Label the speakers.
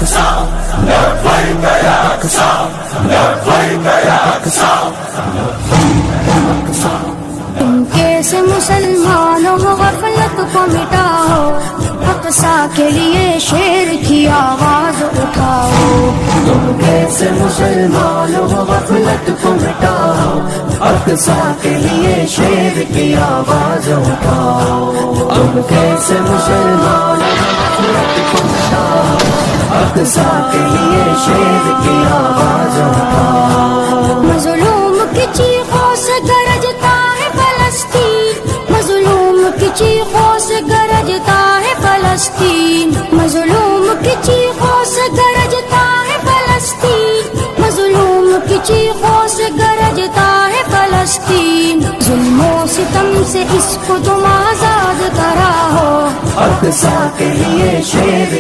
Speaker 1: اقصی لبیک یا اقصی لبیک یا اقصی
Speaker 2: تم کیسے مسلمانوں غفلت کو مٹاؤ، اقصی کے لیے شیر کی آواز اٹھاؤ.
Speaker 1: تم کیسے مسلمانوں غفلت کو مٹاؤ، اقصی کے لیے شیر کی آواز اٹھاؤ. تم کیسے مسلمانوں غفلت کو مٹاؤ، اقصی کے لیے شیر کی آواز اٹھاؤ.
Speaker 2: مظلوم کی چیخوں سے گرجتا ہے فلسطین، مظلوم کی چیخوں سے گرجتا ہے فلسطین، مظلوم کی چیخوں سے گرجتا ہے فلسطین، مظلوم کی چیخوں سے گرجتا ہے فلسطین. ظلم و ستم سے اس کو تم آزاد کراؤ،
Speaker 1: اقصی کے لیے شیر